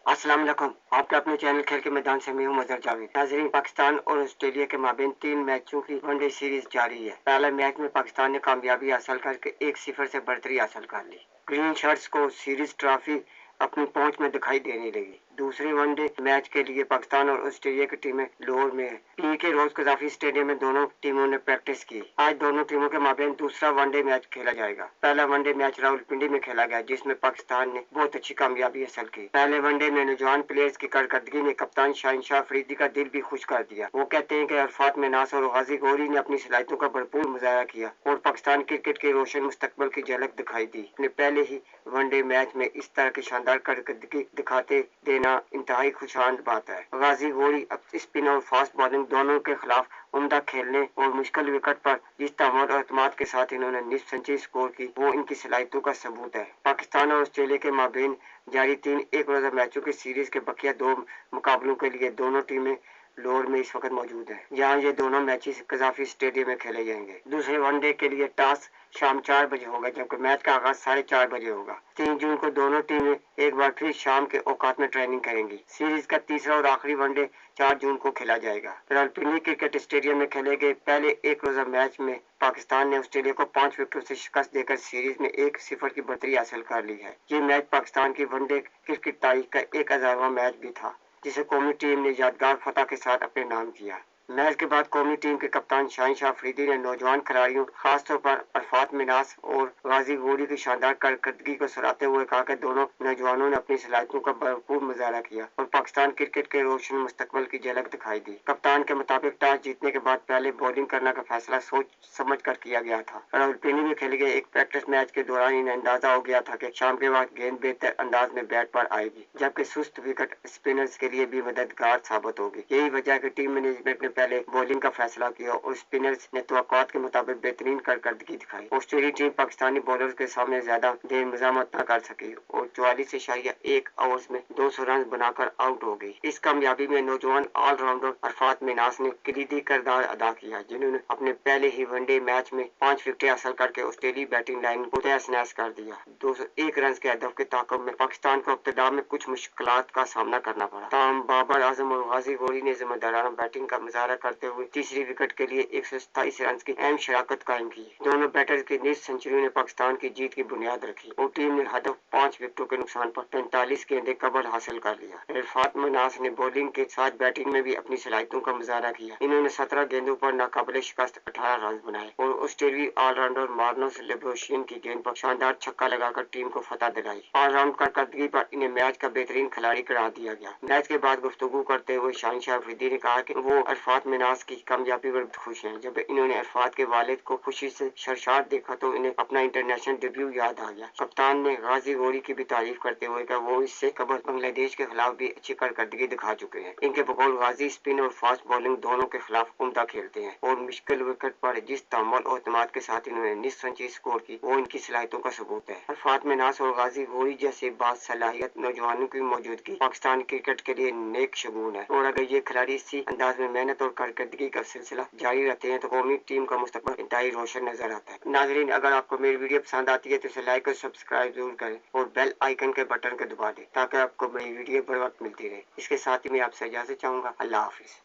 अस्सलाम वालेकुम। आपके अपने चैनल खेल के मैदान से मैं हूं मजहर जावेद। नाजरीन, पाकिस्तान और ऑस्ट्रेलिया के माबेन 3 मैचों की वनडे सीरीज जारी है। पहले मैच में पाकिस्तान ने कामयाबी हासिल करके 1-0 से बढ़तरी हासिल कर ली। ग्रीन शर्ट्स को सीरीज ट्रॉफी अपनी पहुंच में दिखाई देने लगी। दूसरे वनडे मैच के लिए पाकिस्तान और ऑस्ट्रेलिया की टीमें लाहौर में है। के रोज कजाफी स्टेडियम में दोनों टीमों ने प्रैक्टिस की। आज दोनों टीमों के माबेन दूसरा वनडे मैच खेला जाएगा। पहला वनडे मैच रावलपिंडी में खेला गया, जिसमें पाकिस्तान ने बहुत अच्छी कामयाबी हासिल की। पहले वनडे में नौजवान प्लेयर्स की कारकर्दगी ने कप्तान शाहिनशाह अफरीदी का दिल भी खुश कर दिया। वो कहते हैं कि अरफात मिनास और गाजी गौहरी ने अपनी सलाहियतों का भरपूर मुजाहरा किया और पाकिस्तान क्रिकेट के रोशन मुस्तकबिल की झलक दिखाई दी। अपने पहले ही वनडे मैच में इस तरह की शानदार कारकर्दगी दिखाते देना इंतहाई खुशहाल बात है। गाजी गौहरी स्पिन और फास्ट बॉलिंग दोनों के खिलाफ उम्दा खेलने और मुश्किल विकेट पर जिस तहम्मुल और एतमाद के साथ इन्होंने निस्फ सेंचुरी स्कोर की, वो इनकी सलाहियतों का सबूत है। पाकिस्तान और ऑस्ट्रेलिया के माबेन जारी 3 एक रोजा मैचों की सीरीज के बकिया 2 मुकाबलों के लिए दोनों टीमें लाहौर में इस वक्त मौजूद है, जहां ये दोनों मैचेस कजाफी स्टेडियम में खेले जाएंगे। दूसरे वनडे के लिए टॉस शाम 4 बजे होगा, जबकि मैच का आगाज 4:30 बजे होगा। 3 जून को दोनों टीमें एक बार फिर शाम के औकात में ट्रेनिंग करेंगी। सीरीज का तीसरा और आखिरी वनडे 4 जून को खेला जाएगा। रावलपिंडी क्रिकेट स्टेडियम में खेले गए पहले एक रोजा मैच में पाकिस्तान ने ऑस्ट्रेलिया को 5 विकेटों से शिकस्त देकर सीरीज में 1-0 की बढ़तरी हासिल कर ली है। ये मैच पाकिस्तान की वनडे क्रिकेट तारीख का 1000वां मैच भी था, जिसे कौमी टीम ने यादगार फतह के साथ अपने नाम किया। मैच के बाद कौमी टीम के कप्तान शाहिनशाह अफरीदी ने नौजवान खिलाड़ियों, खासतौर पर अरफात मिनास और गाजी गौहरी की शानदार कारकर्दगी को सराहते हुए कहा कि दोनों नौजवानों ने अपनी सलाहियतों का भरपूर मुजाहरा किया और पाकिस्तान क्रिकेट के रोशन मुस्तकबिल की झलक दिखाई दी। कप्तान के मुताबिक टॉस जीतने के बाद पहले बॉलिंग करने का फैसला सोच समझ कर किया गया था। रावलपिंडी में खेले गए एक प्रैक्टिस मैच के दौरान इन्हें अंदाजा हो गया था कि शाम के बाद गेंद बेहतर अंदाज में बैट पर आएगी, जबकि सुस्त विकेट स्पिनर्स के लिए भी मददगार साबित होगी। यही वजह है कि टीम मैनेजमेंट ने पहले बॉलिंग का फैसला किया और स्पिनर्स ने तवक्कुआत के मुताबिक बेहतरीन कारकर्दगी दिखाई। ऑस्ट्रेलियाई टीम पाकिस्तानी बॉलर्स के सामने ज्यादा देर मजामत न कर सकी और 44.1 ओवर्स में 200 रन बनाकर आउट हो गई। इस कामयाबी में नौजवान ऑलराउंडर अरफात मिनास ने कलीदी किरदार अदा किया, जिन्होंने अपने पहले ही वनडे मैच में 5 विकेट हासिल करके ऑस्ट्रेलियाई बैटिंग लाइन को तहस नहस कर दिया। 201 रन के हदफ के ताक़ब में पाकिस्तान को इब्तिदा में कुछ मुश्किलात का सामना करना पड़ा। ताहम बाबर आजम और गाजी गौहरी ने जिम्मेदाराना बैटिंग का मुजाहरा करते हुए तीसरी विकेट के लिए 127 रन की अहम शराकत कायम की। दोनों बैटर्स की निस्फ सेंचुरी ने पाकिस्तान की जीत की बुनियाद रखी और टीम ने हदफ 5 विकेटों के नुकसान पर 45 गेंदें कवर हासिल कर लिया। अरफात मिनास ने बॉलिंग के साथ बैटिंग में भी अपनी सलाहियतों का मुजाहरा किया। इन्होंने 17 गेंदों पर नाकाबिले शिकस्त 18 रन बनाए और ऑस्ट्रेलियाई ऑलराउंडर मार्नस लेब्रोशियन की गेंद पर शानदार छक्का लगाकर टीम को फतह दिलाई। ऑलराउंड कारकर्दगी पर इन्हें मैच का बेहतरीन खिलाड़ी करार दिया गया। मैच के बाद गुफ्तगू करते हुए शाहिनशाह अफरीदी ने कहा कि वो अरफात मिनास की कामयाबी पर खुश हैं। जब इन्होंने अरफात के वालिद को खुशी से सरशार देखा तो इन्हें अपना इंटरनेशनल डेब्यू याद आ गया। कप्तान ने गाजी गौहरी की भी तारीफ करते हुए कहा वो इससे कबल बांग्लादेश के खिलाफ भी अच्छी कारकर्दगी दिखा चुके हैं। इनके बकौल गाजी स्पिन और फास्ट बॉलिंग दोनों के खिलाफ उम्दा खेलते हैं और मुश्किल विकेट पर जिस तहम्मुल और एतमाद के साथ इन्होंने निस्फ सेंचुरी स्कोर की, वो इनकी सलाहियतों का सबूत है। अरफात मिनास और गाजी गौहरी जैसे बासलाहियत नौजवानों की मौजूदगी पाकिस्तान क्रिकेट के लिए नेक शगुन है और अगर ये खिलाड़ी इसी अंदाज में मेहनत और कारकर्दगी का सिलसिला जारी रहते हैं तो कौमी टीम का मुस्तकबिल इंतहाई रोशन नजर आता है। नाजरीन, अगर आपको मेरी वीडियो पसंद आती है तो इसे लाइक और सब्सक्राइब जरूर करें और बेल आइकन के बटन को दबा दें ताकि आपको मेरी वीडियो बर वक्त मिलती रहे। इसके साथ ही मैं आपसे इजाजत चाहूंगा। अल्लाह हाफिज।